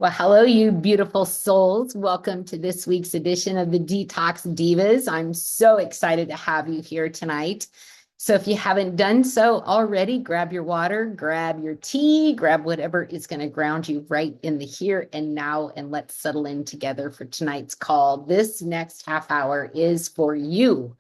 Well, hello, you beautiful souls. Welcome to this week's edition of the Detox Divas. I'm so excited to have you here tonight. So if you haven't done so already, grab your water, grab your tea, grab whatever is going to ground you right in the here and now, and let's settle in together for tonight's call. This next half hour is for you.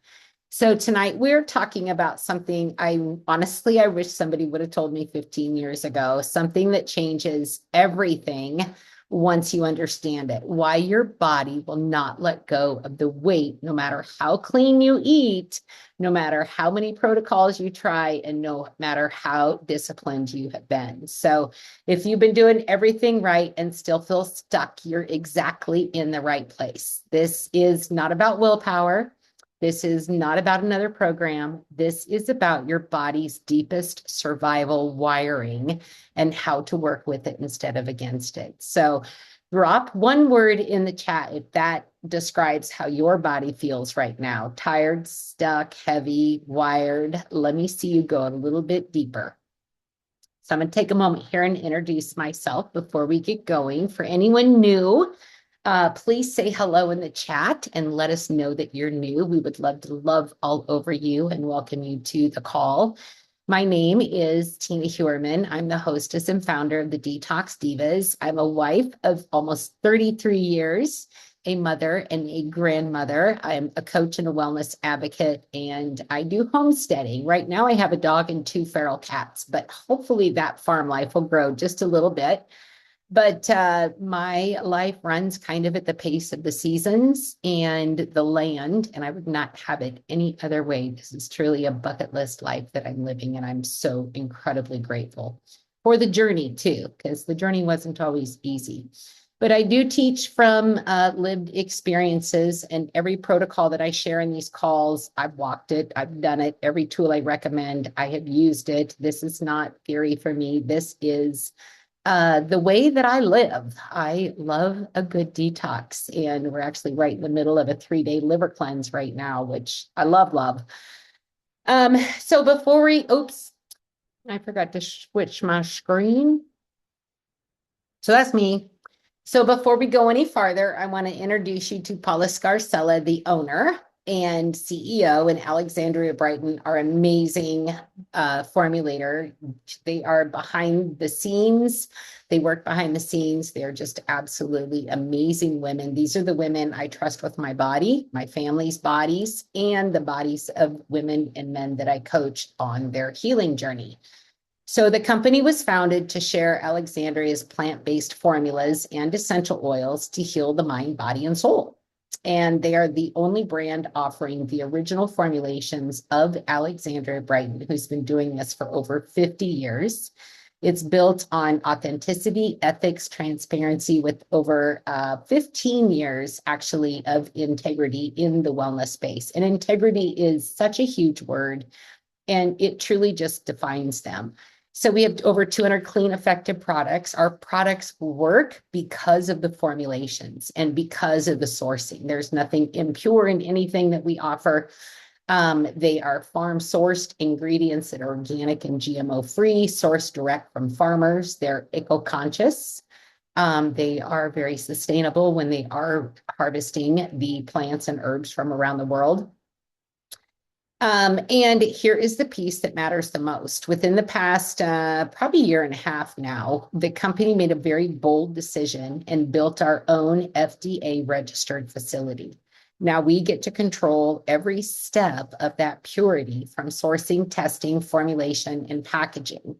So tonight we're talking about something I wish somebody would have told me 15 years ago, something that changes everything once you understand it, why your body will not let go of the weight, no matter how clean you eat, no matter how many protocols you try, and no matter how disciplined you have been. So if you've been doing everything right and still feel stuck, you're exactly in the right place. This is not about willpower. This is not about another program. This is about your body's deepest survival wiring and how to work with it instead of against it. So drop one word in the chat if that describes how your body feels right now. Tired, stuck, heavy, wired. Let me see you go a little bit deeper. So I'm going to take a moment here and introduce myself before we get going. For anyone new, please say hello in the chat and let us know that you're new. We would love to love all over you and welcome you to the call. My name is Tina Huerman. I'm the hostess and founder of the Detox Divas. I'm a wife of almost 33 years, a mother and a grandmother. I'm a coach and a wellness advocate, and I do homesteading. Right now I have a dog and 2 feral cats, but hopefully that farm life will grow just a little bit. But my life runs kind of at the pace of the seasons and the land, and I would not have it any other way. This is truly a bucket list life that I'm living, and I'm so incredibly grateful for the journey too, because the journey wasn't always easy. But I do teach from lived experiences, and every protocol that I share in these calls, I've walked it, I've done it. Every tool I recommend, I have used it. This is not theory for me. This is the way that I live. I love a good detox, and we're actually right in the middle of a 3-day liver cleanse right now, which I love. So before oops, I forgot to switch my screen. So that's me. So before we go any farther, I want to introduce you to Paula Scarcella, the owner and CEO, and Alexandria Brighton, our amazing formulator. They are behind the scenes. They work behind the scenes. They're just absolutely amazing women. These are the women I trust with my body, my family's bodies, and the bodies of women and men that I coach on their healing journey. So the company was founded to share Alexandria's plant-based formulas and essential oils to heal the mind, body, and soul. And they are the only brand offering the original formulations of Alexandria Brighton, who's been doing this for over 50 years. It's built on authenticity, ethics, transparency, with over 15 years actually of integrity in the wellness space. And integrity is such a huge word, and it truly just defines them. So we have over 200 clean, effective products. Our products work because of the formulations and because of the sourcing. There's nothing impure in anything that we offer. They are farm-sourced ingredients that are organic and GMO-free, sourced direct from farmers. They're eco-conscious. They are very sustainable when they are harvesting the plants and herbs from around the world. And here is the piece that matters the most. Within the past, probably year and a half now, the company made a very bold decision and built our own FDA registered facility. Now we get to control every step of that purity, from sourcing, testing, formulation, and packaging.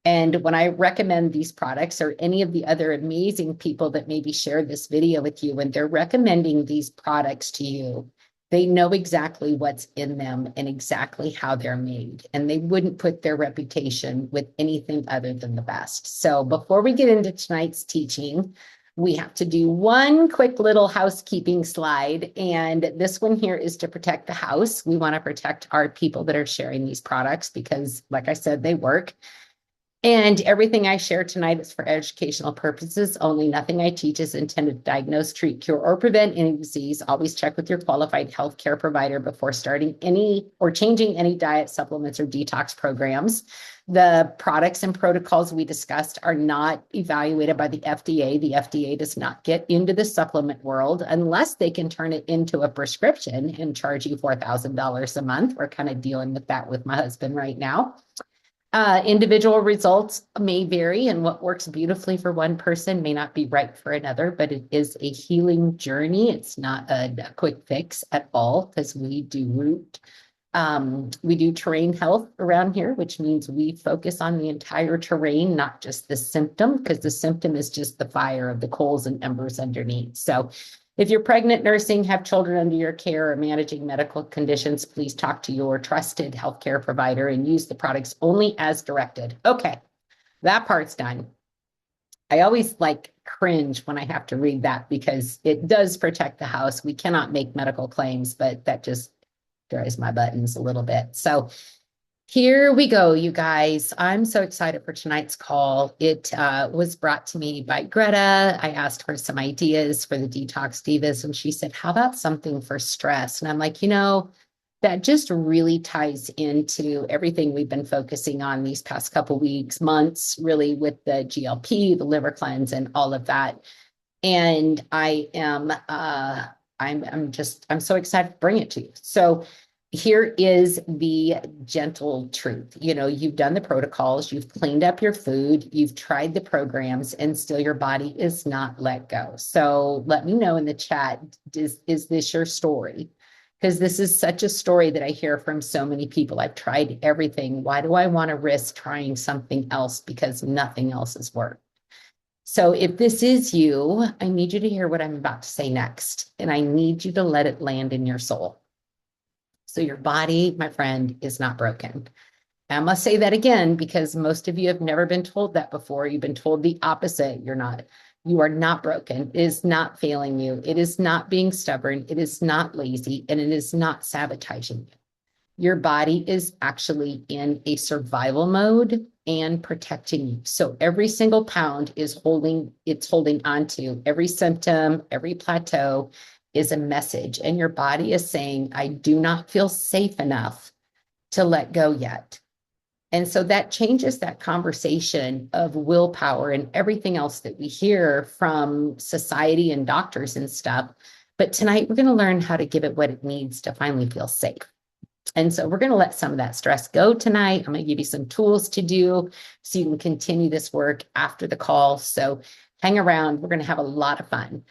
And when I recommend these products, or any of the other amazing people that maybe shared this video with you, when they're recommending these products to you, they know exactly what's in them and exactly how they're made. And they wouldn't put their reputation with anything other than the best. So before we get into tonight's teaching, we have to do one quick little housekeeping slide. And this one here is to protect the house. We want to protect our people that are sharing these products because, like I said, they work. And everything I share tonight is for educational purposes only. Nothing I teach is intended to diagnose, treat, cure, or prevent any disease. Always check with your qualified healthcare provider before starting any or changing any diet, supplements, or detox programs. The products and protocols we discussed are not evaluated by the FDA. The FDA does not get into the supplement world unless they can turn it into a prescription and charge you $4,000 a month. We're kind of dealing with that with my husband right now. Individual results may vary, and what works beautifully for one person may not be right for another, but it is a healing journey. It's not a quick fix at all, because we do terrain health around here, which means we focus on the entire terrain, not just the symptom, because the symptom is just the fire of the coals and embers underneath. So if you're pregnant, nursing, have children under your care, or managing medical conditions, please talk to your trusted healthcare provider and use the products only as directed. Okay, that part's done. I always cringe when I have to read that because it does protect the house. We cannot make medical claims, but that just drives my buttons a little bit. So here we go, you guys. I'm so excited for tonight's call. It was brought to me by Greta. I asked her some ideas for the Detox Divas, and she said, how about something for stress? And I'm like, that just really ties into everything we've been focusing on these past couple weeks, months, really, with the GLP, the liver cleanse, and all of that. And I am, I'm so excited to bring it to you. So here is the gentle truth. You've done the protocols, you've cleaned up your food, you've tried the programs, and still your body is not let go. So let me know in the chat, is this your story? Because this is such a story that I hear from so many people. I've tried everything. Why do I want to risk trying something else? Because nothing else has worked. So if this is you, I need you to hear what I'm about to say next, and I need you to let it land in your soul. So your body, my friend, is not broken. I must say that again, because most of you have never been told that before. You've been told the opposite. You are not broken. It is not failing you. It is not being stubborn. It is not lazy, and it is not sabotaging you. Your body is actually in a survival mode and protecting you. So every single pound is holding onto every symptom, every plateau is a message. And your body is saying, I do not feel safe enough to let go yet. And so that changes that conversation of willpower and everything else that we hear from society and doctors and stuff. But tonight we're going to learn how to give it what it needs to finally feel safe. And so we're going to let some of that stress go tonight. I'm going to give you some tools to do so you can continue this work after the call. So hang around. We're going to have a lot of fun.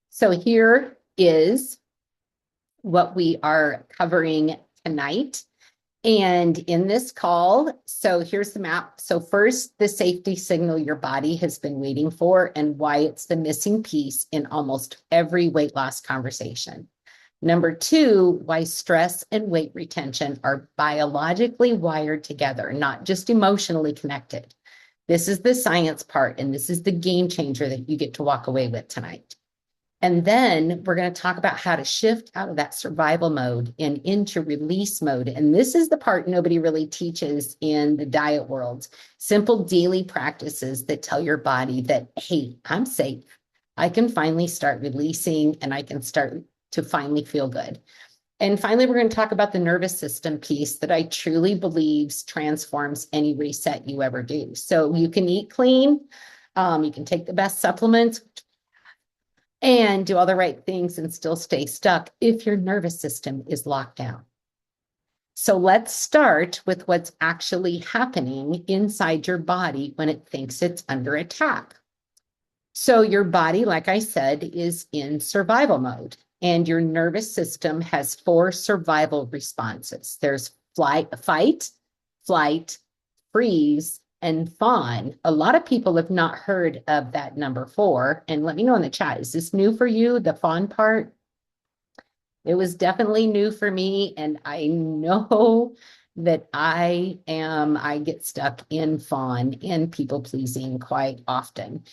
So here is what we are covering tonight. And in this call, so here's the map. So first, the safety signal your body has been waiting for and why it's the missing piece in almost every weight loss conversation. Number two, why stress and weight retention are biologically wired together, not just emotionally connected. This is the science part, and this is the game changer that you get to walk away with tonight. And then we're going to talk about how to shift out of that survival mode and into release mode. And this is the part nobody really teaches in the diet world. Simple daily practices that tell your body that, hey, I'm safe. I can finally start releasing, and I can start to finally feel good. And finally, we're going to talk about the nervous system piece that I truly believe transforms any reset you ever do. So you can eat clean, you can take the best supplements, and do all the right things and still stay stuck if your nervous system is locked down. So let's start with what's actually happening inside your body when it thinks it's under attack. So your body, like I said, is in survival mode, and your nervous system has 4 survival responses. There's fight, flight, freeze, and fawn. A lot of people have not heard of that number 4. And let me know in the chat, is this new for you, the fawn part? It was definitely new for me. And I know that I get stuck in fawn and people pleasing quite often.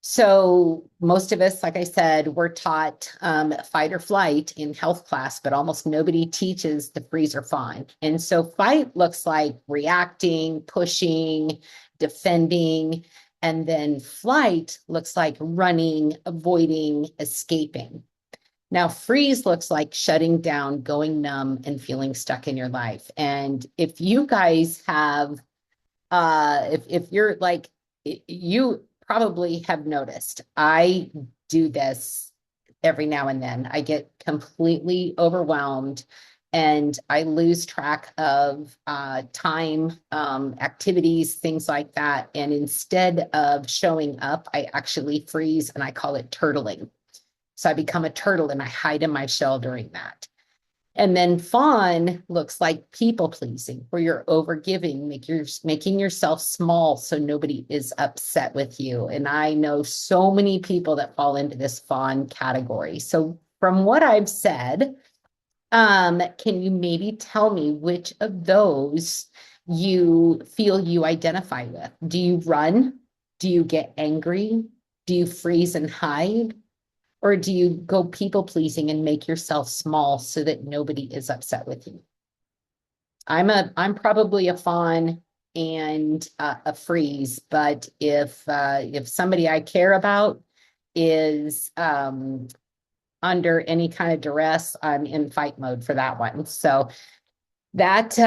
So most of us, like I said, we're taught fight or flight in health class, but almost nobody teaches the freeze or fawn. And so fight looks like reacting, pushing, defending, and then flight looks like running, avoiding, escaping. Now, freeze looks like shutting down, going numb, and feeling stuck in your life. And if you guys have, if you're like, you probably have noticed, I do this every now and then. I get completely overwhelmed and I lose track of time, activities, things like that. And instead of showing up, I actually freeze and I call it turtling. So I become a turtle and I hide in my shell during that. And then fawn looks like people pleasing, where you're overgiving, making yourself small so nobody is upset with you. And I know so many people that fall into this fawn category. So from what I've said, can you maybe tell me which of those you feel you identify with? Do you run? Do you get angry? Do you freeze and hide? Or do you go people pleasing and make yourself small so that nobody is upset with you? I'm probably a fawn and a freeze, but if somebody I care about is under any kind of duress, I'm in fight mode for that one. So that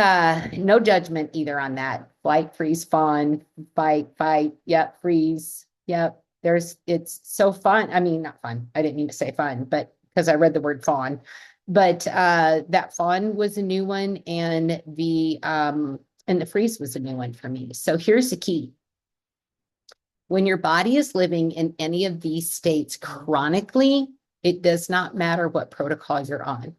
no judgment either on that. Flight, freeze, fawn, fight, yep, freeze, yep. It's so fun. I mean, not fun. I didn't mean to say fun, but because I read the word fawn. But that fawn was a new one, and the freeze was a new one for me. So here's the key. When your body is living in any of these states chronically, it does not matter what protocol you're on.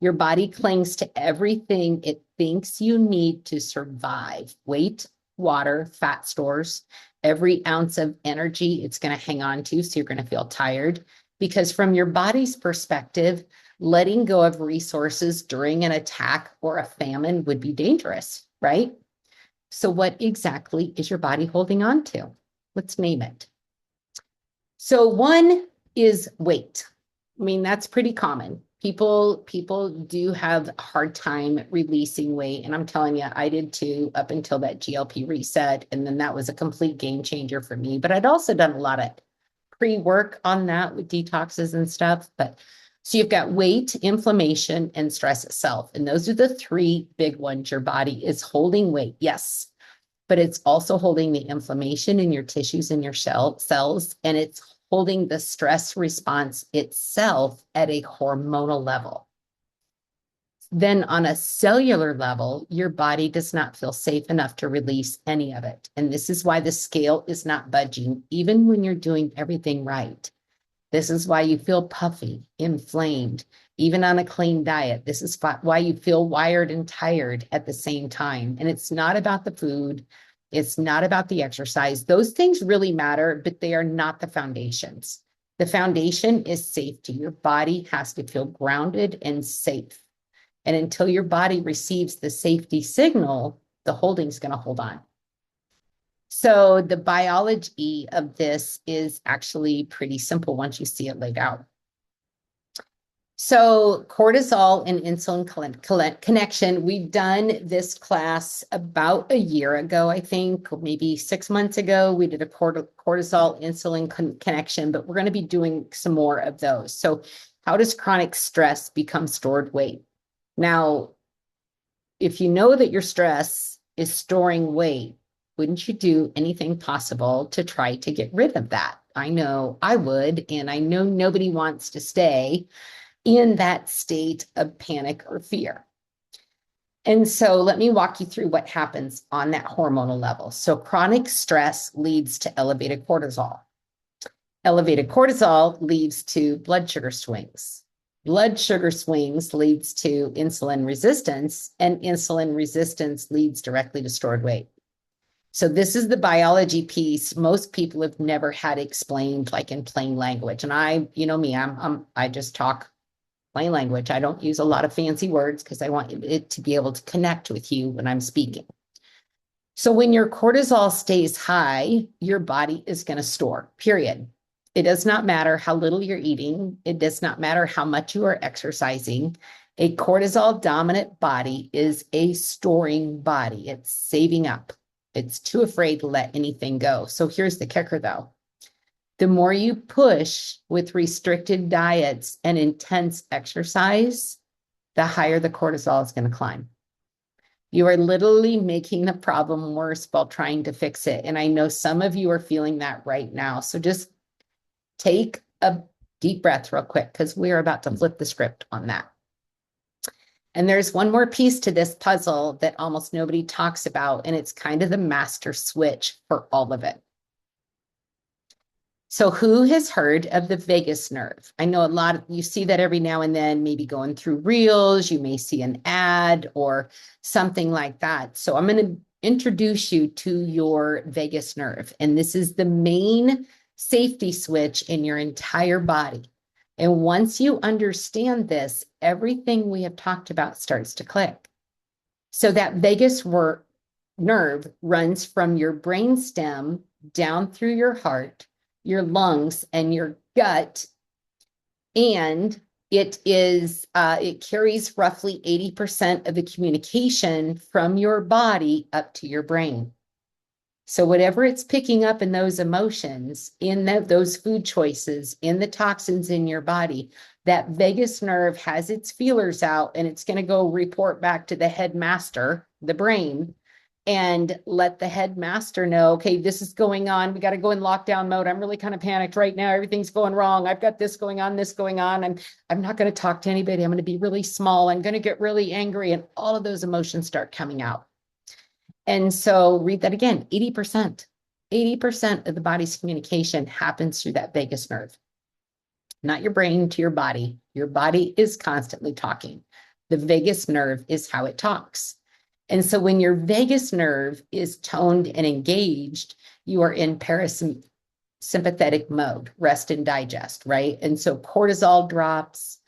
Your body clings to everything it thinks you need to survive. Weight, water, fat stores, every ounce of energy it's going to hang on to. So you're going to feel tired because from your body's perspective, letting go of resources during an attack or a famine would be dangerous, right? So what exactly is your body holding on to? Let's name it. So one is weight. I mean, that's pretty common. People do have a hard time releasing weight. And I'm telling you, I did too, up until that GLP reset. And then that was a complete game changer for me. But I'd also done a lot of pre-work on that with detoxes and stuff. But so you've got weight, inflammation, and stress itself. And those are the three big ones. Your body is holding weight, yes, but it's also holding the inflammation in your tissues and your cells, and it's holding the stress response itself at a hormonal level. Then on a cellular level, your body does not feel safe enough to release any of it. And this is why the scale is not budging, even when you're doing everything right. This is why you feel puffy, inflamed, even on a clean diet. This is why you feel wired and tired at the same time. And it's not about the food. It's not about the exercise. Those things really matter, but they are not the foundations. The foundation is safety. Your body has to feel grounded and safe. And until your body receives the safety signal, the holding's going to hold on. So the biology of this is actually pretty simple once you see it laid out. So cortisol and insulin connection, we've done this class about a year ago, I think, or maybe 6 months ago. We did a cortisol insulin connection, but we're going to be doing some more of those. So how does chronic stress become stored weight? Now, if you know that your stress is storing weight, wouldn't you do anything possible to try to get rid of that? I know I would, and I know nobody wants to stay in that state of panic or fear. And so let me walk you through what happens on that hormonal level. So chronic stress leads to elevated cortisol. Elevated cortisol leads to blood sugar swings. Blood sugar swings leads to insulin resistance, and insulin resistance leads directly to stored weight. So this is the biology piece most people have never had explained like in plain language. And I, you know me, I just talk plain language. I don't use a lot of fancy words because I want it to be able to connect with you when I'm speaking. So when your cortisol stays high, your body is going to store, period. It does not matter how little you're eating. It does not matter how much you are exercising. A cortisol dominant body is a storing body. It's saving up. It's too afraid to let anything go. So here's the kicker though. The more you push with restricted diets and intense exercise, the higher the cortisol is going to climb. You are literally making the problem worse while trying to fix it. And I know some of you are feeling that right now. So just take a deep breath real quick, because we're about to flip the script on that. And there's one more piece to this puzzle that almost nobody talks about, and it's kind of the master switch for all of it. So who has heard of the vagus nerve? I know a lot of you see that every now and then, maybe going through reels, you may see an ad or something like that. So I'm going to introduce you to your vagus nerve. And this is the main safety switch in your entire body. And once you understand this, everything we have talked about starts to click. So that vagus nerve runs from your brainstem down through your heart, your lungs, and your gut. And it carries roughly 80% of the communication from your body up to your brain. So whatever it's picking up in those emotions, in those food choices, in the toxins in your body, that vagus nerve has its feelers out, and it's going to go report back to the headmaster, the brain, and let the headmaster know, okay, this is going on. We got to go in lockdown mode. I'm really kind of panicked right now. Everything's going wrong. I've got this going on, this going on. I'm not going to talk to anybody. I'm going to be really small. I'm going to get really angry. And all of those emotions start coming out. And so read that again, 80% of the body's communication happens through that vagus nerve, not your brain to your body. Your body is constantly talking. The vagus nerve is how it talks. And so when your vagus nerve is toned and engaged, you are in parasympathetic mode, rest and digest, right? And so cortisol drops,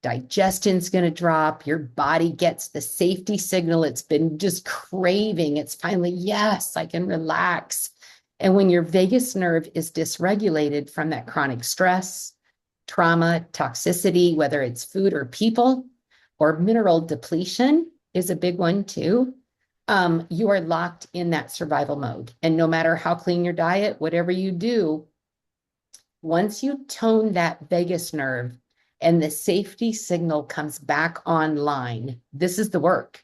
digestion's going to drop, your body gets the safety signal it's been just craving. It's finally, yes, I can relax. And when your vagus nerve is dysregulated from that chronic stress, trauma, toxicity, whether it's food or people, or mineral depletion is a big one too, you are locked in that survival mode. And no matter how clean your diet, whatever you do, once you tone that vagus nerve and the safety signal comes back online, this is the work.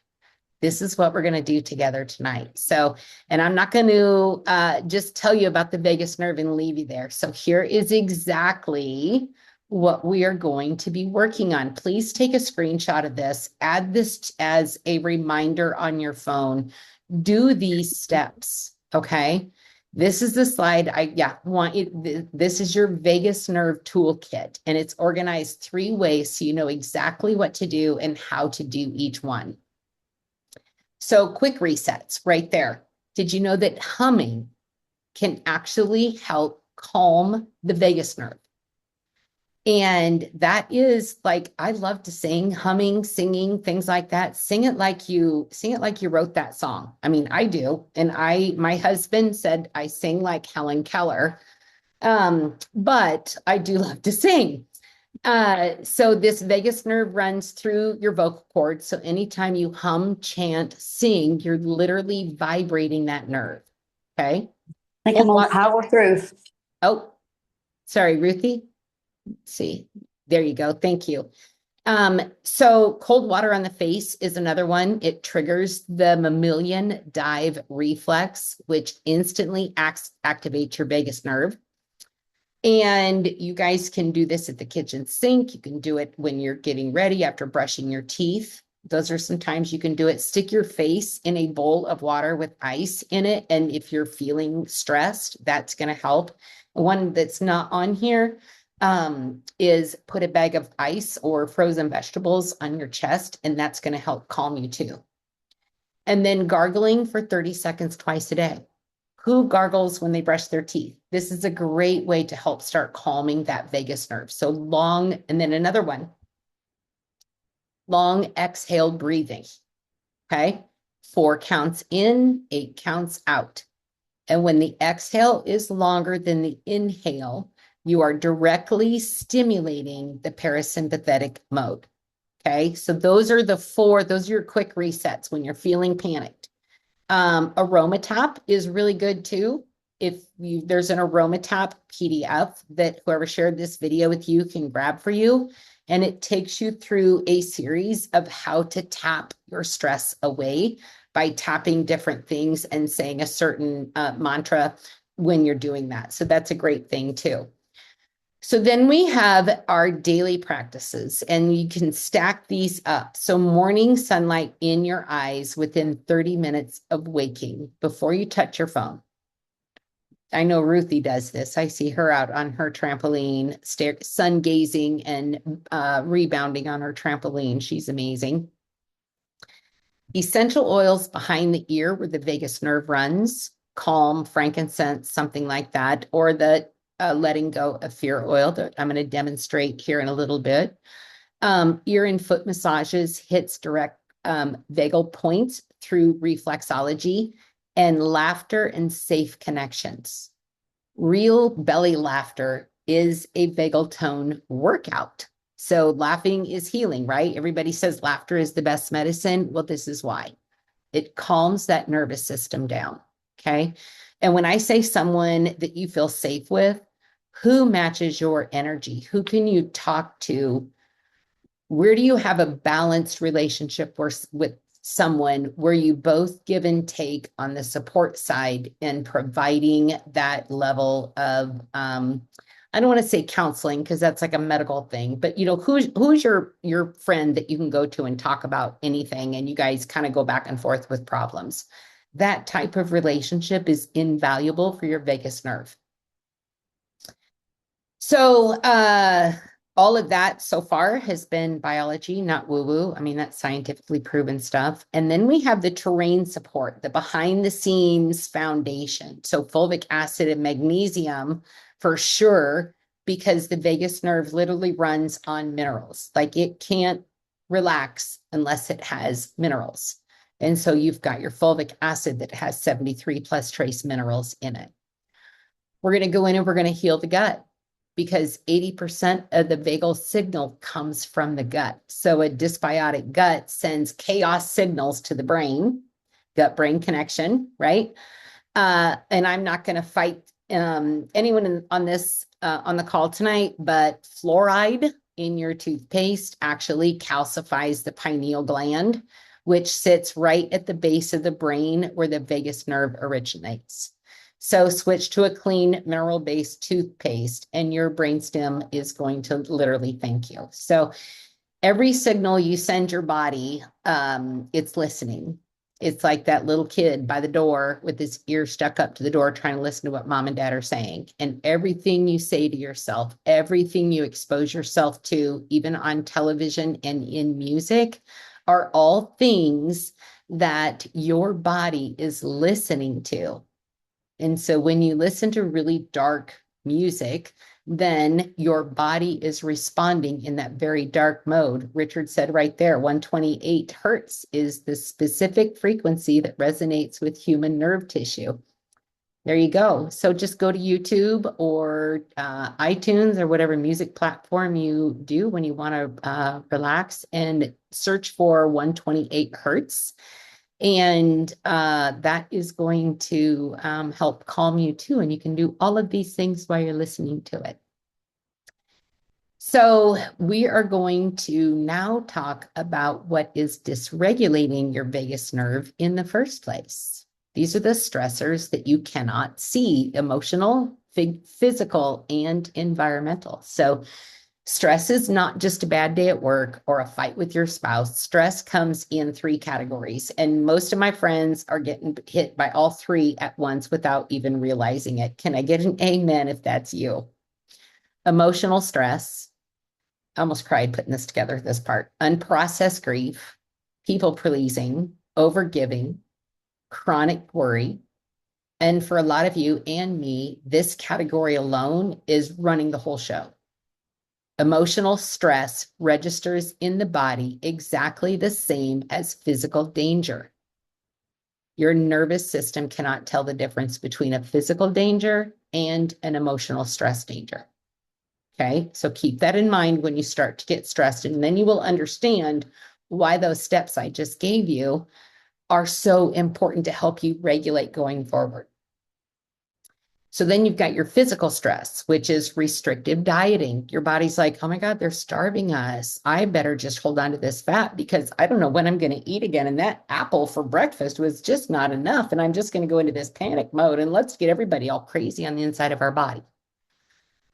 This is what we're going to do together tonight. So, and I'm not going to just tell you about the vagus nerve and leave you there. So here is exactly what we are going to be working on. Please take a screenshot of this, add this as a reminder on your phone, do these steps, okay? This is the slide this is your vagus nerve toolkit, and it's organized 3 ways so you know exactly what to do and how to do each one. So quick resets right there. Did you know that humming can actually help calm the vagus nerve? And that is like, I love to sing, humming, singing, things like that. Sing it like you wrote that song. I mean, I do. And my husband said I sing like Helen Keller. But I do love to sing. So this vagus nerve runs through your vocal cords. So anytime you hum, chant, sing, you're literally vibrating that nerve. Okay. I think I'm on power through. Oh, sorry, Ruthie. Let's see. There you go. Thank you. So cold water on the face is another one. It triggers the mammalian dive reflex, which instantly activates your vagus nerve. And you guys can do this at the kitchen sink. You can do it when you're getting ready after brushing your teeth. Those are some times you can do it. Stick your face in a bowl of water with ice in it. And if you're feeling stressed, that's going to help. One that's not on here is put a bag of ice or frozen vegetables on your chest, and that's going to help calm you too. And then gargling for 30 seconds twice a day. Who gargles when they brush their teeth? This is a great way to help start calming that vagus nerve. So long, and then another one, long exhaled breathing. Okay. 4 counts in, 8 counts out. And when the exhale is longer than the inhale, you are directly stimulating the parasympathetic mode. Okay. So those are your quick resets when you're feeling panicked. Aromatop is really good too. there's an aromatap PDF that whoever shared this video with you can grab for you. And it takes you through a series of how to tap your stress away by tapping different things and saying a certain mantra when you're doing that. So that's a great thing too. So then we have our daily practices, and you can stack these up. So morning sunlight in your eyes within 30 minutes of waking before you touch your phone. I know Ruthie does this. I see her out on her trampoline, sun gazing and rebounding on her trampoline. She's amazing. Essential oils behind the ear where the vagus nerve runs, calm, frankincense, something like that, or the letting go of fear oil that I'm going to demonstrate here in a little bit. Ear and foot massages hits direct vagal points through reflexology, and laughter and safe connections. Real belly laughter is a vagal tone workout. So laughing is healing, right? Everybody says laughter is the best medicine. Well, this is why. It calms that nervous system down, okay? And when I say someone that you feel safe with, who matches your energy? Who can you talk to? Where do you have a balanced relationship with someone where you both give and take on the support side and providing that level of, I don't want to say counseling because that's like a medical thing, but who's your friend that you can go to and talk about anything and you guys kind of go back and forth with problems. That type of relationship is invaluable for your vagus nerve. So, all of that so far has been biology, not woo-woo. I mean, that's scientifically proven stuff. And then we have the terrain support, the behind the scenes foundation. So fulvic acid and magnesium for sure, because the vagus nerve literally runs on minerals. Like it can't relax unless it has minerals. And so you've got your fulvic acid that has 73 plus trace minerals in it. We're going to go in and we're going to heal the gut, because 80% of the vagal signal comes from the gut. So a dysbiotic gut sends chaos signals to the brain, gut-brain connection, right? And I'm not going to fight anyone on the call tonight, but fluoride in your toothpaste actually calcifies the pineal gland, which sits right at the base of the brain where the vagus nerve originates. So switch to a clean mineral-based toothpaste and your brainstem is going to literally thank you. So every signal you send your body, it's listening. It's like that little kid by the door with his ear stuck up to the door trying to listen to what mom and dad are saying. And everything you say to yourself, everything you expose yourself to, even on television and in music, are all things that your body is listening to. And so when you listen to really dark music, then your body is responding in that very dark mode. Richard said right there, 128 hertz is the specific frequency that resonates with human nerve tissue. There you go. So just go to YouTube or iTunes or whatever music platform you do when you want to relax and search for 128 hertz. And that is going to help calm you too. And you can do all of these things while you're listening to it. So we are going to now talk about what is dysregulating your vagus nerve in the first place. These are the stressors that you cannot see: emotional, physical, and environmental. So stress is not just a bad day at work or a fight with your spouse. Stress comes in 3 categories, and most of my friends are getting hit by all 3 at once without even realizing it. Can I get an amen if that's you? Emotional stress. I almost cried putting this together, this part. Unprocessed grief, people pleasing, overgiving, chronic worry. And for a lot of you and me, this category alone is running the whole show. Emotional stress registers in the body exactly the same as physical danger. Your nervous system cannot tell the difference between a physical danger and an emotional stress danger. Okay, so keep that in mind when you start to get stressed, and then you will understand why those steps I just gave you are so important to help you regulate going forward. So then you've got your physical stress, which is restrictive dieting. Your body's like, oh my God, they're starving us. I better just hold on to this fat because I don't know when I'm going to eat again. And that apple for breakfast was just not enough. And I'm just going to go into this panic mode and let's get everybody all crazy on the inside of our body.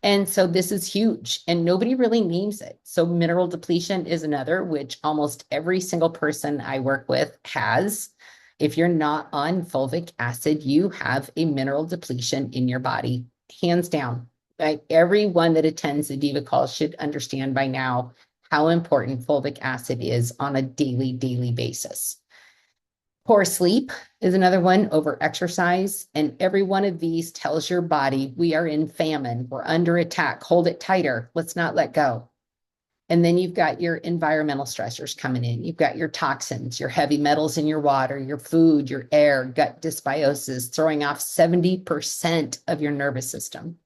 And so this is huge and nobody really names it. So mineral depletion is another, which almost every single person I work with has. If you're not on fulvic acid, you have a mineral depletion in your body, hands down. Like everyone that attends the Diva call should understand by now how important fulvic acid is on a daily basis. Poor sleep is another one, over exercise. And every one of these tells your body we are in famine, we're under attack, hold it tighter, let's not let go. And then you've got your environmental stressors coming in. You've got your toxins, your heavy metals in your water, your food, your air, gut dysbiosis, throwing off 70% of your nervous system.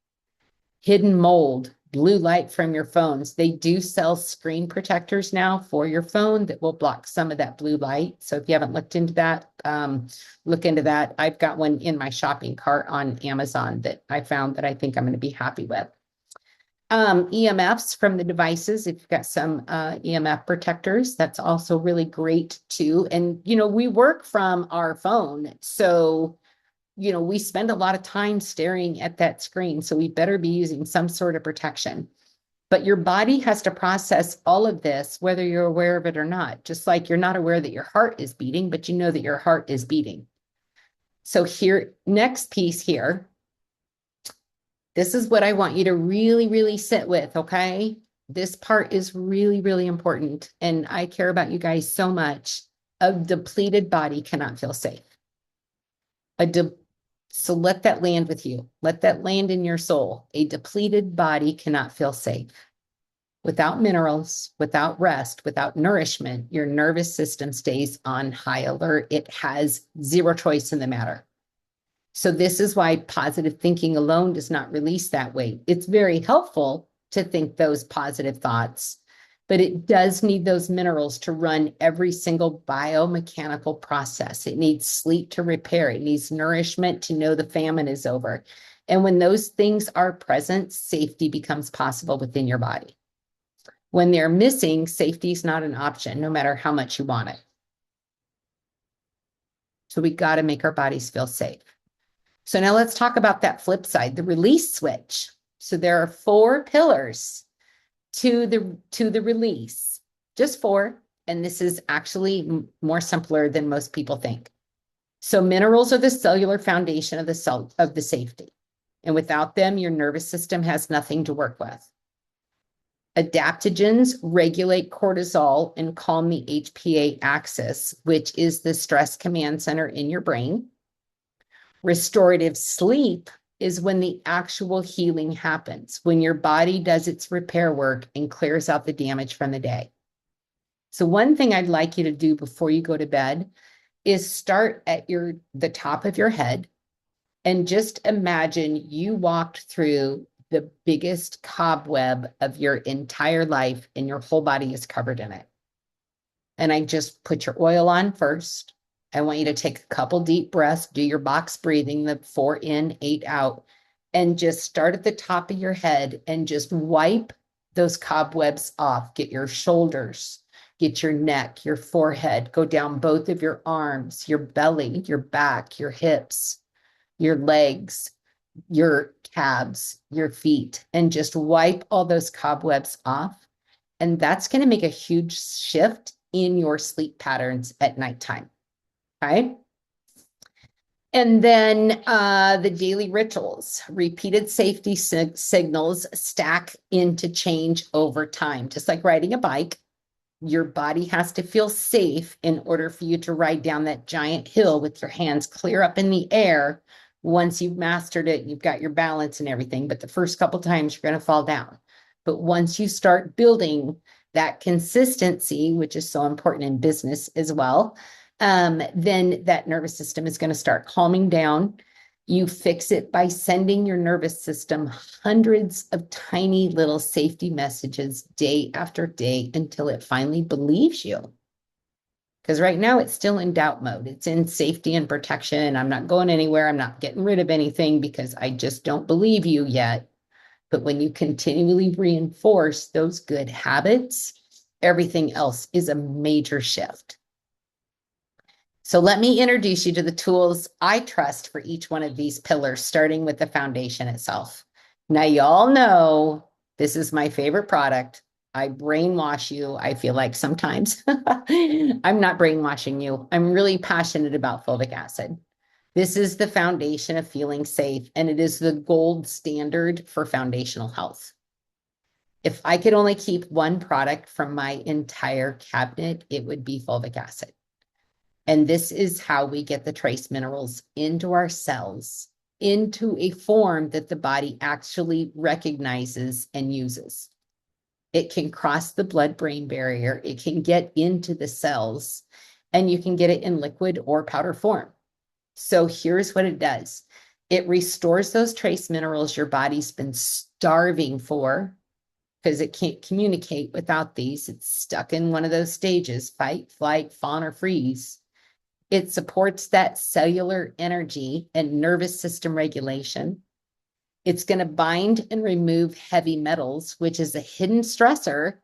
Hidden mold, blue light from your phones. They do sell screen protectors now for your phone that will block some of that blue light. So if you haven't looked into that, look into that. I've got one in my shopping cart on Amazon that I found that I think I'm going to be happy with. EMFs from the devices. If you've got some EMF protectors, that's also really great too. And, we work from our phone. So, we spend a lot of time staring at that screen. So we better be using some sort of protection. But your body has to process all of this, whether you're aware of it or not. Just like you're not aware that your heart is beating, but you know that your heart is beating. So here, next piece here. This is what I want you to really sit with, okay? This part is really important. And I care about you guys so much. A depleted body cannot feel safe. So let that land with you. Let that land in your soul. A depleted body cannot feel safe. Without minerals, without rest, without nourishment, your nervous system stays on high alert. It has zero choice in the matter. So this is why positive thinking alone does not release that weight. It's very helpful to think those positive thoughts, but it does need those minerals to run every single biomechanical process. It needs sleep to repair. It needs nourishment to know the famine is over. And when those things are present, safety becomes possible within your body. When they're missing, safety is not an option, no matter how much you want it. So we got to make our bodies feel safe. So now let's talk about that flip side, the release switch. So there are 4 pillars to the release, just 4. And this is actually more simpler than most people think. So minerals are the cellular foundation of the safety. And without them, your nervous system has nothing to work with. Adaptogens regulate cortisol and calm the HPA axis, which is the stress command center in your brain. Restorative sleep is when the actual healing happens, when your body does its repair work and clears out the damage from the day. So one thing I'd like you to do before you go to bed is start at the top of your head and just imagine you walked through the biggest cobweb of your entire life and your whole body is covered in it. And I just put your oil on first. I want you to take a couple deep breaths, do your box breathing, the 4 in, 8 out, and just start at the top of your head and just wipe those cobwebs off. Get your shoulders, get your neck, your forehead, go down both of your arms, your belly, your back, your hips, your legs, your calves, your feet, and just wipe all those cobwebs off. And that's going to make a huge shift in your sleep patterns at nighttime. Okay. And then the daily rituals, repeated safety signals stack into change over time. Just like riding a bike, your body has to feel safe in order for you to ride down that giant hill with your hands clear up in the air. Once you've mastered it, you've got your balance and everything. But the first couple times you're going to fall down. But once you start building that consistency, which is so important in business as well, then that nervous system is going to start calming down. You fix it by sending your nervous system hundreds of tiny little safety messages day after day until it finally believes you. Because right now it's still in doubt mode. It's in safety and protection. I'm not going anywhere. I'm not getting rid of anything because I just don't believe you yet. But when you continually reinforce those good habits, everything else is a major shift. So let me introduce you to the tools I trust for each one of these pillars, starting with the foundation itself. Now, y'all know this is my favorite product. I brainwash you, I feel like sometimes. I'm not brainwashing you. I'm really passionate about fulvic acid. This is the foundation of feeling safe, and it is the gold standard for foundational health. If I could only keep one product from my entire cabinet, it would be fulvic acid. And this is how we get the trace minerals into our cells, into a form that the body actually recognizes and uses. It can cross the blood-brain barrier. It can get into the cells, and you can get it in liquid or powder form. So here's what it does. It restores those trace minerals your body's been starving for because it can't communicate without these. It's stuck in one of those stages, fight, flight, fawn, or freeze. It supports that cellular energy and nervous system regulation. It's going to bind and remove heavy metals, which is a hidden stressor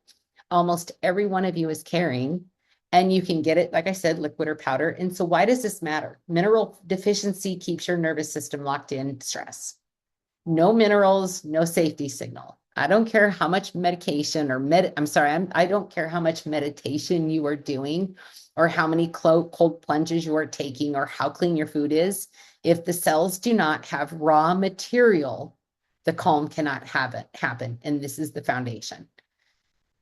almost every one of you is carrying. And you can get it, like I said, liquid or powder. And so why does this matter? Mineral deficiency keeps your nervous system locked in stress. No minerals, no safety signal. I don't care how much medication or I don't care how much meditation you are doing or how many cold plunges you are taking or how clean your food is. If the cells do not have raw material, the calm cannot happen. And this is the foundation.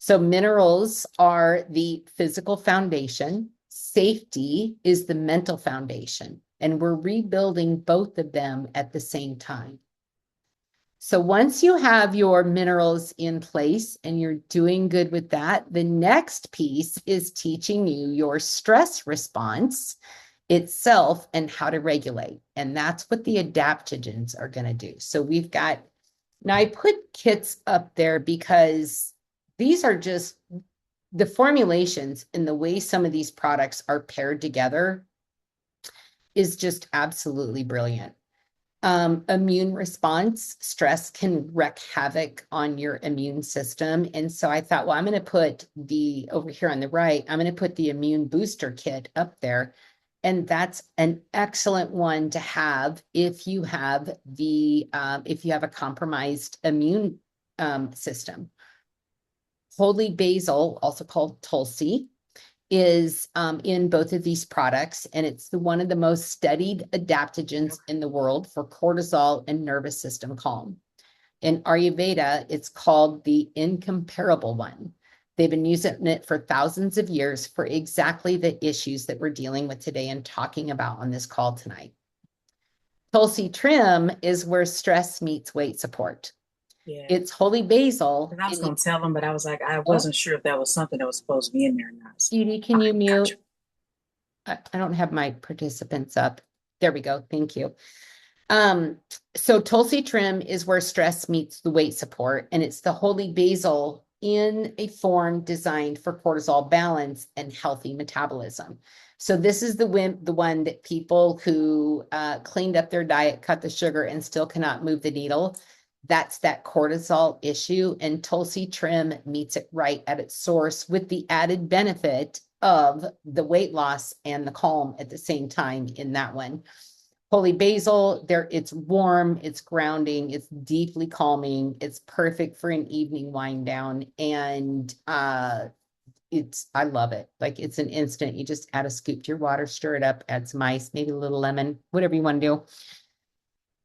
So minerals are the physical foundation. Safety is the mental foundation. And we're rebuilding both of them at the same time. So once you have your minerals in place and you're doing good with that, the next piece is teaching you your stress response itself and how to regulate. And that's what the adaptogens are going to do. So we've got, now I put kits up there because these are just the formulations and the way some of these products are paired together is just absolutely brilliant. Immune response, stress can wreak havoc on your immune system. And so I thought, well, I'm going to put over here on the right, I'm going to put the immune booster kit up there. And that's an excellent one to have if you have a compromised immune system. Holy basil, also called Tulsi, is in both of these products, and it's one of the most studied adaptogens in the world for cortisol and nervous system calm. In Ayurveda, it's called the incomparable one. They've been using it for thousands of years for exactly the issues that we're dealing with today and talking about on this call tonight. Tulsi trim is where stress meets weight support. Yeah. It's holy basil. And I was going to tell them, but I was like, I wasn't sure if that was something that was supposed to be in there or not. Judy, can you mute? I don't have my participants up. There we go. Thank you. So Tulsi trim is where stress meets the weight support, and it's the holy basil in a form designed for cortisol balance and healthy metabolism. So this is the one that people who cleaned up their diet, cut the sugar, and still cannot move the needle. That's that cortisol issue, and Tulsi trim meets it right at its source with the added benefit of the weight loss and the calm at the same time in that one. Holy basil, it's warm, it's grounding, it's deeply calming, it's perfect for an evening wind down, and I love it. Like, it's an instant. You just add a scoop to your water, stir it up, add some ice, maybe a little lemon, whatever you want to do.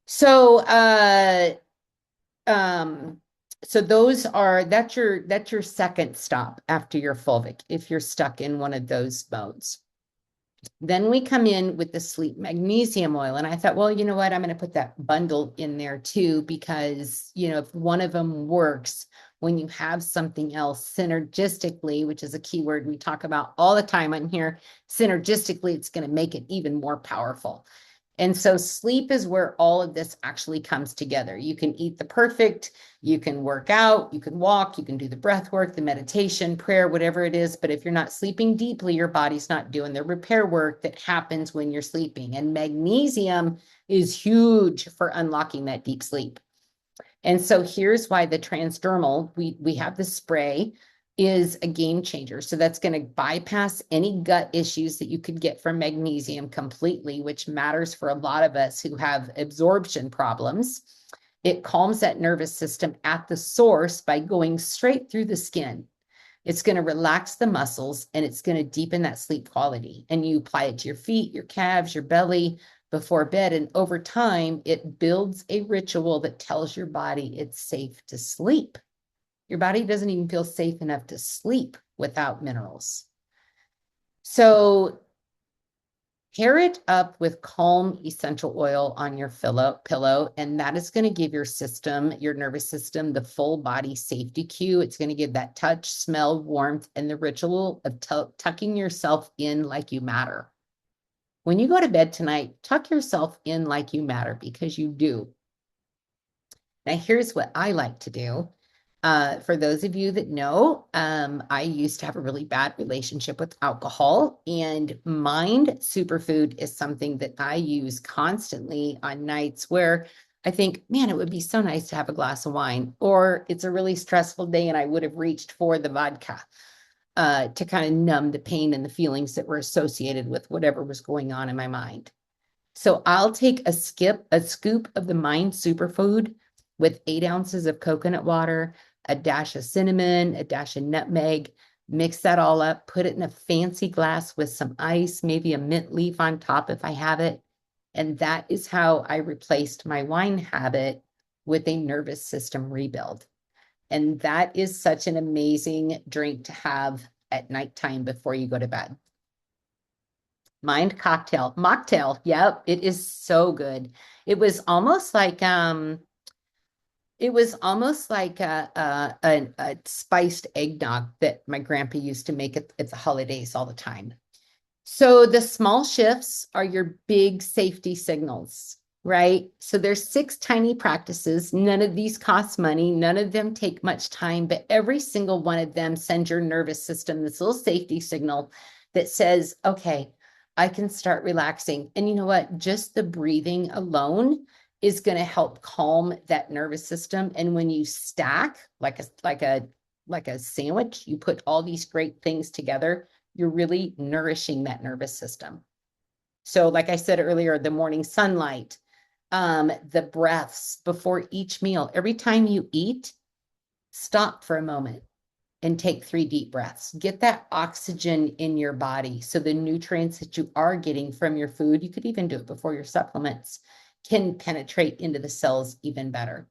So that's your second stop after your fulvic if you're stuck in one of those modes. Then we come in with the sleep magnesium oil, and I thought, well, you know what, I'm going to put that bundle in there too, because if one of them works, when you have something else synergistically, which is a keyword we talk about all the time on here, synergistically, it's going to make it even more powerful. And so sleep is where all of this actually comes together. You can eat the perfect, you can work out, you can walk, you can do the breath work, the meditation, prayer, whatever it is. But if you're not sleeping deeply, your body's not doing the repair work that happens when you're sleeping. And magnesium is huge for unlocking that deep sleep. And so here's why the transdermal, we have the spray, is a game changer. So that's going to bypass any gut issues that you could get from magnesium completely, which matters for a lot of us who have absorption problems. It calms that nervous system at the source by going straight through the skin. It's going to relax the muscles and it's going to deepen that sleep quality. And you apply it to your feet, your calves, your belly before bed. And over time, it builds a ritual that tells your body it's safe to sleep. Your body doesn't even feel safe enough to sleep without minerals. So pair it up with calm essential oil on your pillow, and that is going to give your system, your nervous system, the full body safety cue. It's going to give that touch, smell, warmth, and the ritual of tucking yourself in like you matter. When you go to bed tonight, tuck yourself in like you matter, because you do. Now, here's what I like to do. For those of you that know, I used to have a really bad relationship with alcohol, and Mind Superfood is something that I use constantly on nights where I think, man, it would be so nice to have a glass of wine, or it's a really stressful day and I would have reached for the vodka to kind of numb the pain and the feelings that were associated with whatever was going on in my mind. So I'll take a scoop of the Mind Superfood with 8 ounces of coconut water, a dash of cinnamon, a dash of nutmeg, mix that all up, put it in a fancy glass with some ice, maybe a mint leaf on top if I have it. And that is how I replaced my wine habit with a nervous system rebuild. And that is such an amazing drink to have at nighttime before you go to bed. Mind mocktail. Yep, it is so good. It was almost like a spiced eggnog that my grandpa used to make at the holidays all the time. So the small shifts are your big safety signals, right? So there's 6 tiny practices. None of these cost money. None of them take much time, but every single one of them sends your nervous system this little safety signal that says, okay, I can start relaxing. And you know what? Just the breathing alone is going to help calm that nervous system. And when you stack like a sandwich, you put all these great things together, you're really nourishing that nervous system. So like I said earlier, the morning sunlight, the breaths before each meal, every time you eat, stop for a moment and take 3 deep breaths. Get that oxygen in your body. So the nutrients that you are getting from your food, you could even do it before your supplements, can penetrate into the cells even better.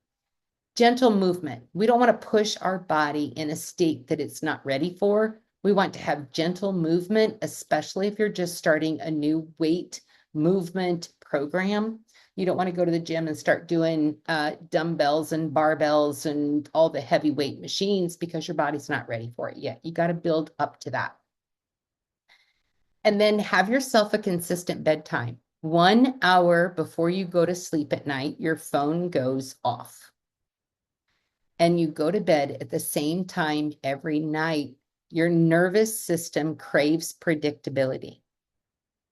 Gentle movement. We don't want to push our body in a state that it's not ready for. We want to have gentle movement, especially if you're just starting a new weight movement program. You don't want to go to the gym and start doing dumbbells and barbells and all the heavyweight machines because your body's not ready for it yet. You got to build up to that. And then have yourself a consistent bedtime. 1 hour before you go to sleep at night, your phone goes off. And you go to bed at the same time every night. Your nervous system craves predictability.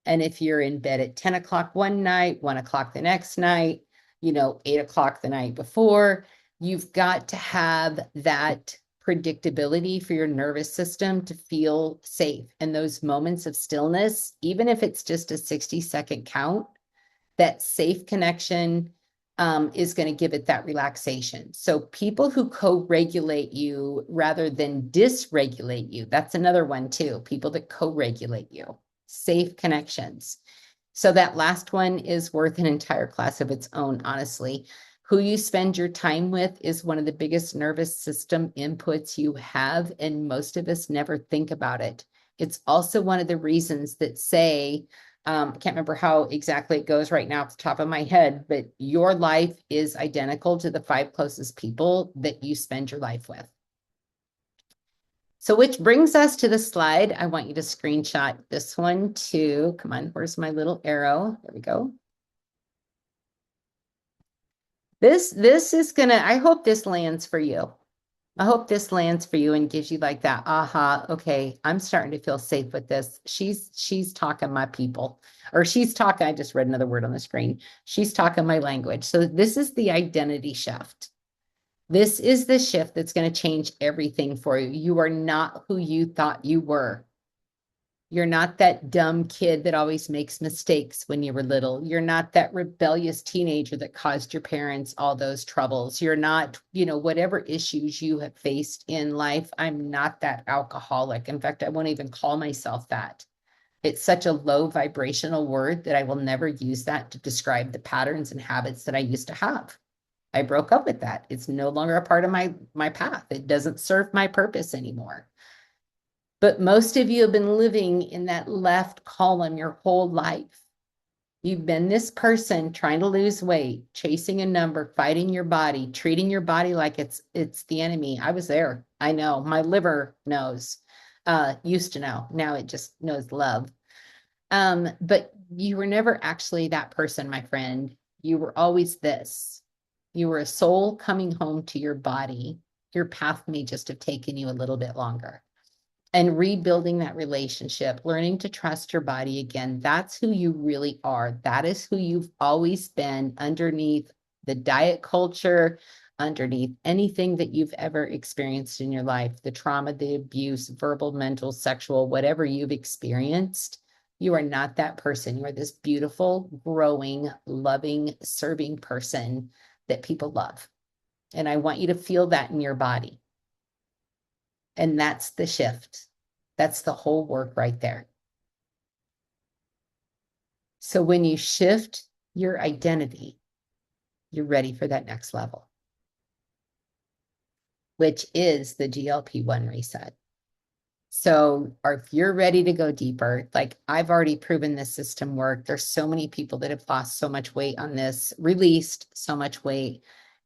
And if you're in bed at 10 o'clock one night, 1 o'clock the next night, 8 o'clock the night before, you've got to have that predictability for your nervous system to feel safe. And those moments of stillness, even if it's just a 60-second count, that safe connection is going to give it that relaxation. So people who co-regulate you rather than dysregulate you, that's another one too. People that co-regulate you, safe connections. So that last one is worth an entire class of its own, honestly. Who you spend your time with is one of the biggest nervous system inputs you have, and most of us never think about it. It's also one of the reasons that say, I can't remember how exactly it goes right now off the top of my head, but your life is identical to the 5 closest people that you spend your life with. So which brings us to the slide. I want you to screenshot this one too. Come on, where's my little arrow? There we go. This is gonna, I hope this lands for you. I hope this lands for you and gives you like that, aha, okay, I'm starting to feel safe with this. She's talking my people, or she's talking, I just read another word on the screen. She's talking my language. So this is the identity shift. This is the shift that's going to change everything for you. You are not who you thought you were. You're not that dumb kid that always makes mistakes when you were little. You're not that rebellious teenager that caused your parents all those troubles. You're not, whatever issues you have faced in life. I'm not that alcoholic. In fact, I won't even call myself that. It's such a low vibrational word that I will never use that to describe the patterns and habits that I used to have. I broke up with that. It's no longer a part of my path. It doesn't serve my purpose anymore. But most of you have been living in that left column your whole life. You've been this person trying to lose weight, chasing a number, fighting your body, treating your body like it's the enemy. I was there. I know. My liver knows. Used to know. Now it just knows love. But you were never actually that person, my friend. You were always this. You were a soul coming home to your body. Your path may just have taken you a little bit longer. And rebuilding that relationship, learning to trust your body again. That's who you really are. That is who you've always been underneath the diet culture, underneath anything that you've ever experienced in your life, the trauma, the abuse, verbal, mental, sexual, whatever you've experienced. You are not that person. You are this beautiful, growing, loving, serving person that people love. And I want you to feel that in your body. And that's the shift. That's the whole work right there. So when you shift your identity, you're ready for that next level, which is the GLP-1 reset. So if you're ready to go deeper, like I've already proven this system work. There's so many people that have lost so much weight on this, released so much weight.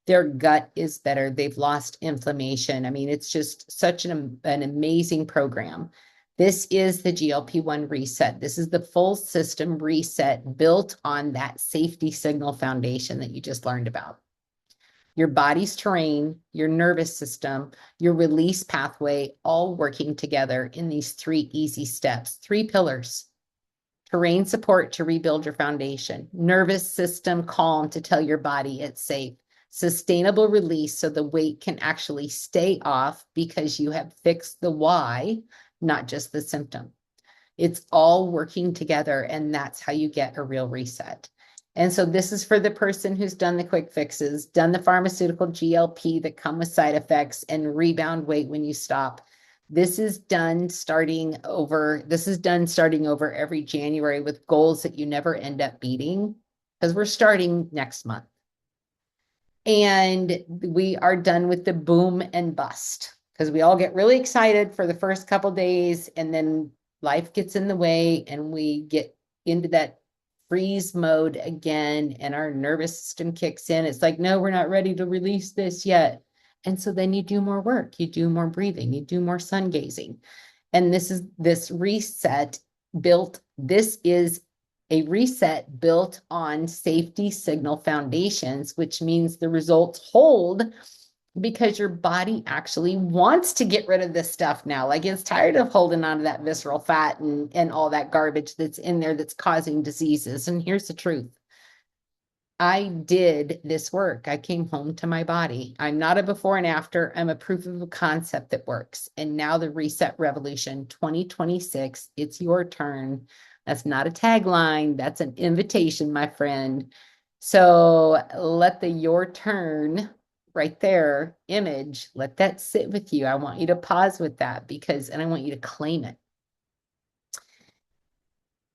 Their gut is better. They've lost inflammation. I mean, it's just such an amazing program. This is the GLP-1 reset. This is the full system reset built on that safety signal foundation that you just learned about. Your body's terrain, your nervous system, your release pathway, all working together in these 3 easy steps, 3 pillars. Terrain support to rebuild your foundation, nervous system calm to tell your body it's safe, sustainable release so the weight can actually stay off because you have fixed the why, not just the symptom. It's all working together, and that's how you get a real reset. And so this is for the person who's done the quick fixes, done the pharmaceutical GLP that come with side effects and rebound weight when you stop. This is done starting over every January with goals that you never end up beating, because we're starting next month. And we are done with the boom and bust, because we all get really excited for the first couple days, and then life gets in the way and we get into that freeze mode again, and our nervous system kicks in. It's like, no, we're not ready to release this yet. And so then you do more work, you do more breathing, you do more sun gazing. And this is a reset built on safety signal foundations, which means the results hold because your body actually wants to get rid of this stuff now. Like, it's tired of holding on to that visceral fat and all that garbage that's in there that's causing diseases. And here's the truth. I did this work. I came home to my body. I'm not a before and after. I'm a proof of a concept that works. And now the Reset Revolution 2026, it's your turn. That's not a tagline. That's an invitation, my friend. So let the your turn right there image, let that sit with you. I want you to pause with that and I want you to claim it.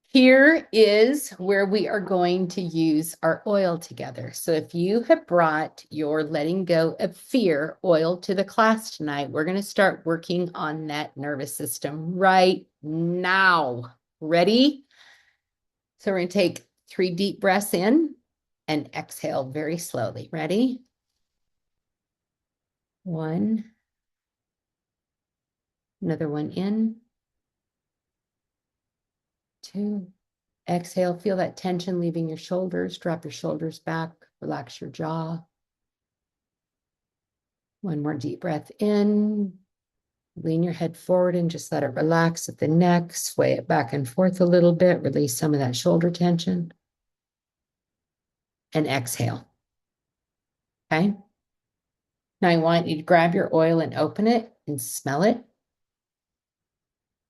Here is where we are going to use our oil together. So if you have brought your letting go of fear oil to the class tonight, we're going to start working on that nervous system right now. Ready? So we're going to take 3 deep breaths in and exhale very slowly. Ready? 1. Another one in. 2. Exhale, feel that tension leaving your shoulders. Drop your shoulders back, relax your jaw. One more deep breath in. Lean your head forward and just let it relax at the neck. Sway it back and forth a little bit. Release some of that shoulder tension. And exhale. Okay. Now I want you to grab your oil and open it and smell it.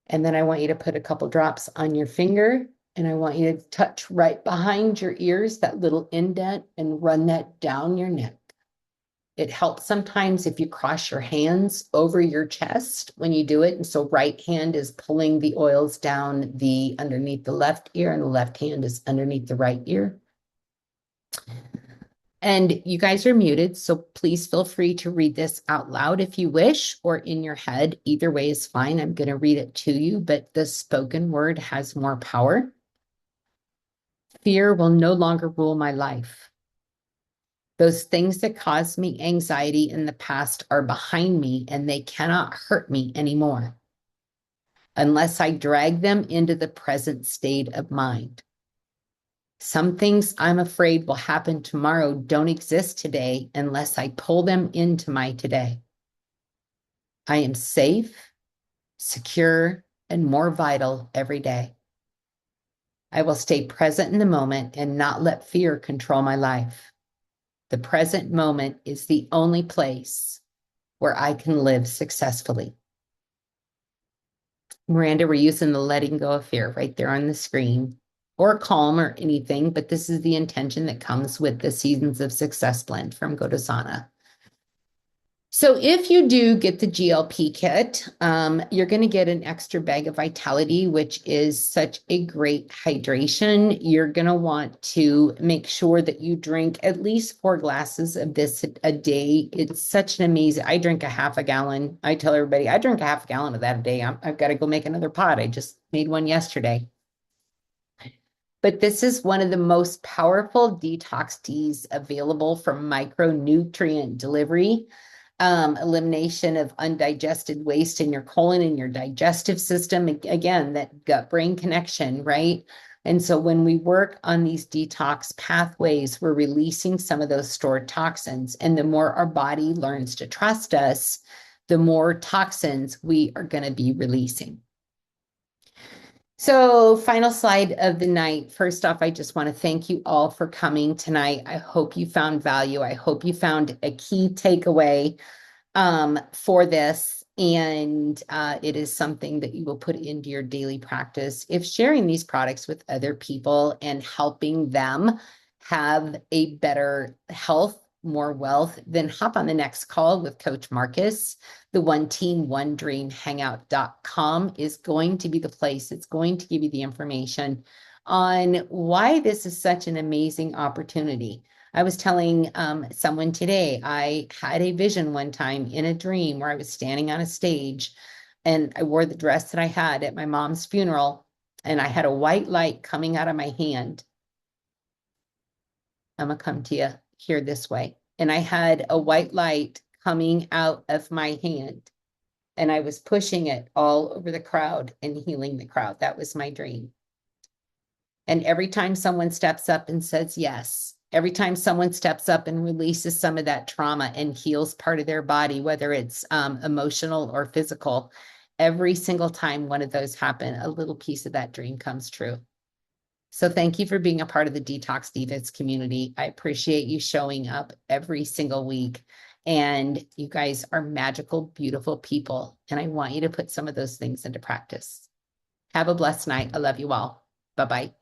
And then I want you to put a couple drops on your finger, and I want you to touch right behind your ears, that little indent, and run that down your neck. It helps sometimes if you cross your hands over your chest when you do it. And so right hand is pulling the oils down the underneath the left ear, and the left hand is underneath the right ear. And you guys are muted, so please feel free to read this out loud if you wish, or in your head. Either way is fine. I'm going to read it to you, but the spoken word has more power. Fear will no longer rule my life. Those things that caused me anxiety in the past are behind me, and they cannot hurt me anymore unless I drag them into the present state of mind. Some things I'm afraid will happen tomorrow don't exist today unless I pull them into my today. I am safe, secure, and more vital every day. I will stay present in the moment and not let fear control my life. The present moment is the only place where I can live successfully. Miranda, we're using the letting go of fear right there on the screen, or calm or anything, but this is the intention that comes with the Seasons of Success blend from Godasana. So if you do get the GLP kit, you're going to get an extra bag of Vitality, which is such a great hydration. You're going to want to make sure that you drink at least 4 glasses of this a day. It's such an amazing, I drink a half a gallon. I tell everybody, I drink a half a gallon of that a day. I've got to go make another pot. I just made one yesterday. But this is one of the most powerful detox teas available for micronutrient delivery. Elimination of undigested waste in your colon and your digestive system. Again, that gut-brain connection, right? And so when we work on these detox pathways, we're releasing some of those stored toxins. And the more our body learns to trust us, the more toxins we are going to be releasing. So final slide of the night. First off, I just want to thank you all for coming tonight. I hope you found value. I hope you found a key takeaway for this, and it is something that you will put into your daily practice. If sharing these products with other people and helping them have a better health, more wealth, then hop on the next call with Coach Marcus. The One Team, One Dream Hangout.com is going to be the place. It's going to give you the information on why this is such an amazing opportunity. I was telling someone today, I had a vision one time in a dream where I was standing on a stage and I wore the dress that I had at my mom's funeral, and I had a white light coming out of my hand. I'm going to come to you here this way. And I had a white light coming out of my hand, and I was pushing it all over the crowd and healing the crowd. That was my dream. And every time someone steps up and says yes, every time someone steps up and releases some of that trauma and heals part of their body, whether it's emotional or physical, every single time one of those happen, a little piece of that dream comes true. So thank you for being a part of the Detox Divas community. I appreciate you showing up every single week. And you guys are magical, beautiful people. And I want you to put some of those things into practice. Have a blessed night. I love you all. Bye-bye.